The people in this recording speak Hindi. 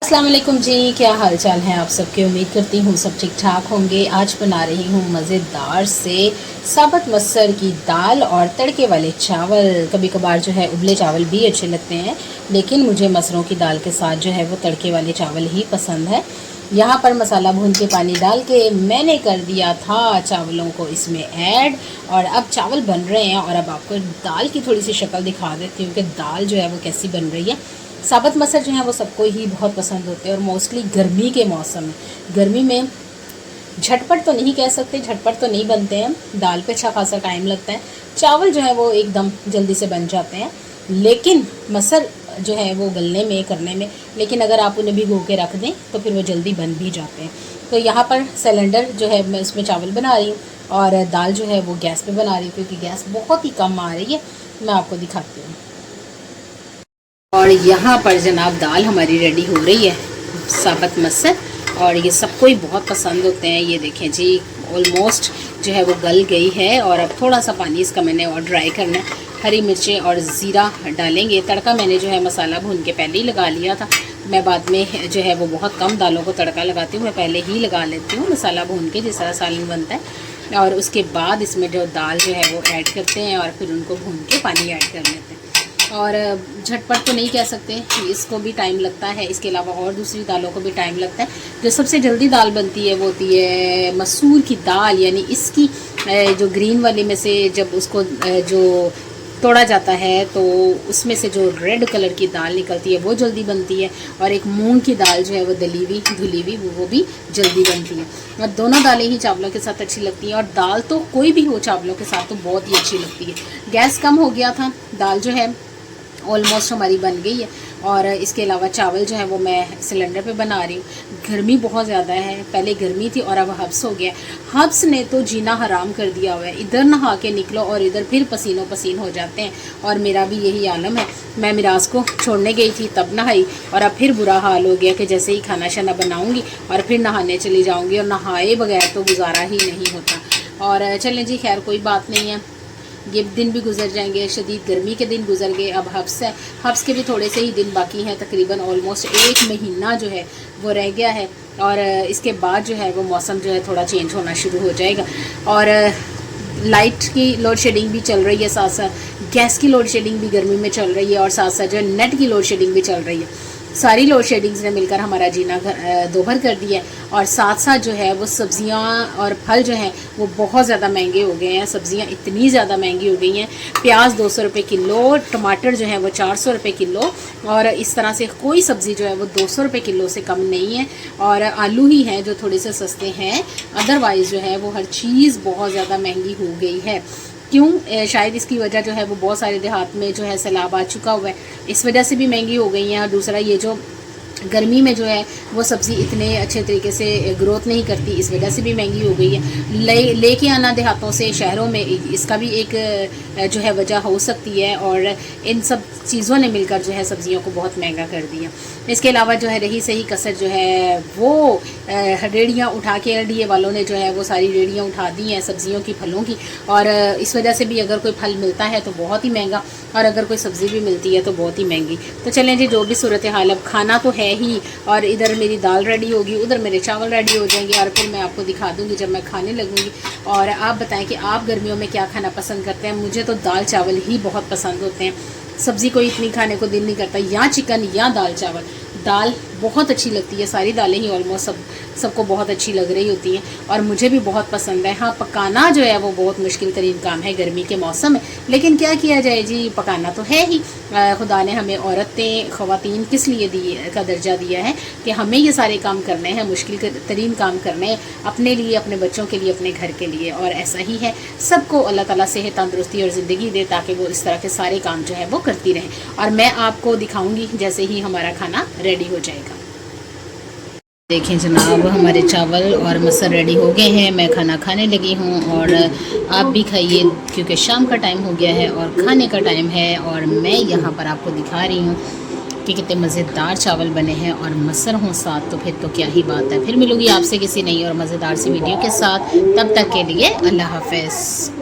अस्सलाम वालेकुम जी, क्या हाल चाल है आप सबके। उम्मीद करती हूँ सब ठीक ठाक होंगे। आज बना रही हूँ मज़ेदार से साबुत मसर की दाल और तड़के वाले चावल। कभी कभार जो है उबले चावल भी अच्छे लगते हैं, लेकिन मुझे मसरों की दाल के साथ जो है वो तड़के वाले चावल ही पसंद है। यहाँ पर मसाला भून के पानी डाल के मैंने कर दिया था चावलों को इसमें ऐड, और अब चावल बन रहे हैं। और अब आपको दाल की थोड़ी सी शक्ल दिखा देती हूँ कि दाल जो है वो कैसी बन रही है। साबुत मसर जो है वो सबको ही बहुत पसंद होते हैं, और मोस्टली गर्मी के मौसम में, गर्मी में झटपट तो नहीं कह सकते, झटपट तो नहीं बनते हैं, दाल पे अच्छा खासा टाइम लगता है। चावल जो है वो एकदम जल्दी से बन जाते हैं, लेकिन मसर जो है वो गलने में, करने में, लेकिन अगर आप उन्हें भिगो के रख दें तो फिर वो जल्दी बन भी जाते हैं। तो यहाँ पर सिलेंडर जो है मैं उसमें चावल बना रही हूँ, और दाल जो है वो गैस पे बना रही हूँ, क्योंकि गैस बहुत ही कम आ रही है। मैं आपको दिखाती हूँ। और यहाँ पर जनाब दाल हमारी रेडी हो रही है, साबुत मसर, और ये सबको ही बहुत पसंद होते हैं। ये देखें जी, ऑलमोस्ट जो है वो गल गई है, और अब थोड़ा सा पानी इसका मैंने और ड्राई करना है। हरी मिर्चें और ज़ीरा डालेंगे। तड़का मैंने जो है मसाला भून के पहले ही लगा लिया था। मैं बाद में जो है वो बहुत कम दालों को तड़का लगाती हूँ, मैं पहले ही लगा लेती हूँ मसाला भून के, जिस तरह सालन बनता है। और उसके बाद इसमें जो दाल जो है वो ऐड करते हैं, और फिर उनको भून के पानी ऐड कर लेते हैं। और झटपट तो नहीं कह सकते, इसको भी टाइम लगता है। इसके अलावा और दूसरी दालों को भी टाइम लगता है। जो सबसे जल्दी दाल बनती है वो होती है मसूर की दाल, यानी इसकी जो ग्रीन वाली में से जब उसको जो तोड़ा जाता है तो उसमें से जो रेड कलर की दाल निकलती है वो जल्दी बनती है। और एक मूंग की दाल जो है वो दली हुई धुली हुई, वो भी जल्दी बनती है। और दोनों दालें ही चावलों के साथ अच्छी लगती हैं, और दाल तो कोई भी हो चावलों के साथ तो बहुत ही अच्छी लगती है। गैस कम हो गया था, दाल जो है ऑलमोस्ट हमारी बन गई है। और इसके अलावा चावल जो है वो मैं सिलेंडर पे बना रही हूँ। गर्मी बहुत ज़्यादा है, पहले गर्मी थी और अब हब्स हो गया। हब्स ने तो जीना हराम कर दिया हुआ है। इधर नहा के निकलो और इधर फिर पसीनों पसीन हो जाते हैं, और मेरा भी यही आलम है। मैं मिराज को छोड़ने गई थी तब नहाई, और अब फिर बुरा हाल हो गया कि जैसे ही खाना शाना बनाऊँगी और फिर नहाने चली जाऊँगी, और नहाए बगैर तो गुजारा ही नहीं होता। और चलें जी, खैर कोई बात नहीं है, ये दिन भी गुजर जाएंगे। शदीद गर्मी के दिन गुजर गए, अब हब्स है, हब्स के भी थोड़े से ही दिन बाकी हैं। तकरीबन ऑलमोस्ट 1 महीना जो है वो रह गया है, और इसके बाद जो है वो मौसम जो है थोड़ा चेंज होना शुरू हो जाएगा। और लाइट की लोड शेडिंग भी चल रही है, साथ साथ गैस की लोड शेडिंग भी गर्मी में चल रही है, और साथ साथ जो है नेट की लोड शेडिंग भी चल रही है। सारी लोड शेडिंग्स ने मिलकर हमारा जीना दोभर कर दिया है। और साथ साथ जो है वो सब्जियां और फल जो हैं वो बहुत ज़्यादा महंगे हो गए हैं। सब्जियां इतनी ज़्यादा महंगी हो गई हैं, प्याज 200 रुपये किलो, टमाटर जो है वो 400 रुपये किलो, और इस तरह से कोई सब्ज़ी जो है वो 200 रुपये किलो से कम नहीं है। और आलू ही हैं जो थोड़े से सस्ते हैं, अदरवाइज़ जो है वो हर चीज़ बहुत ज़्यादा महंगी हो गई है। क्यों? शायद इसकी वजह जो है वो बहुत सारे देहात में जो है सैलाब आ चुका हुआ है, इस वजह से भी महंगी हो गई हैं। और दूसरा ये जो गर्मी में जो है वो सब्ज़ी इतने अच्छे तरीके से ग्रोथ नहीं करती, इस वजह से भी महंगी हो गई है। लेके आना देहातों से शहरों में, इसका भी एक जो है वजह हो सकती है। और इन सब चीज़ों ने मिलकर जो है सब्ज़ियों को बहुत महंगा कर दिया। इसके अलावा जो है रही सही कसर जो है वो रेड़ियाँ उठा के, एलडीए वालों ने जो है वो सारी रेड़ियाँ उठा दी हैं सब्ज़ियों की, फलों की। और इस वजह से भी अगर कोई फल मिलता है तो बहुत ही महंगा, और अगर कोई सब्ज़ी भी मिलती है तो बहुत ही महंगी। तो चलें जी, जो भी सूरत हाल, अब खाना तो है ही, और इधर मेरी दाल रेडी होगी, उधर मेरे चावल रेडी हो जाएंगे, और फिर मैं आपको दिखा दूंगी जब मैं खाने लगूंगी। और आप बताएं कि आप गर्मियों में क्या खाना पसंद करते हैं। मुझे तो दाल चावल ही बहुत पसंद होते हैं, सब्ज़ी कोई इतनी खाने को दिल नहीं करता, या चिकन या दाल चावल। दाल बहुत अच्छी लगती है, सारी दालें ही ऑलमोस्ट सबको बहुत अच्छी लग रही होती हैं, और मुझे भी बहुत पसंद है। हाँ, पकाना जो है वो बहुत मुश्किल तरीन काम है गर्मी के मौसम में, लेकिन क्या किया जाए जी, पकाना तो है ही। खुदा ने हमें औरतें, ख़वातीन किस लिए का दर्जा दिया है कि हमें ये सारे काम करने हैं, मुश्किल तरीन काम करने हैं, अपने लिए, अपने बच्चों के लिए, अपने घर के लिए। और ऐसा ही है, सबको अल्लाह ताला सेहत, तंदुरुस्ती और ज़िंदगी दे, ताकि वो इस तरह के सारे काम जो है वो करती रहें। और मैं आपको दिखाऊँगी जैसे ही हमारा खाना रेडी हो जाएगा। देखें जनाब, हमारे चावल और मसर रेडी हो गए हैं, मैं खाना खाने लगी हूँ, और आप भी खाइए क्योंकि शाम का टाइम हो गया है और खाने का टाइम है। और मैं यहाँ पर आपको दिखा रही हूँ कि कितने मज़ेदार चावल बने हैं, और मसर हों साथ तो फिर तो क्या ही बात है। फिर मिलूँगी आपसे किसी नई और मज़ेदार सी वीडियो के साथ, तब तक के लिए अल्लाह हाफ़िज़।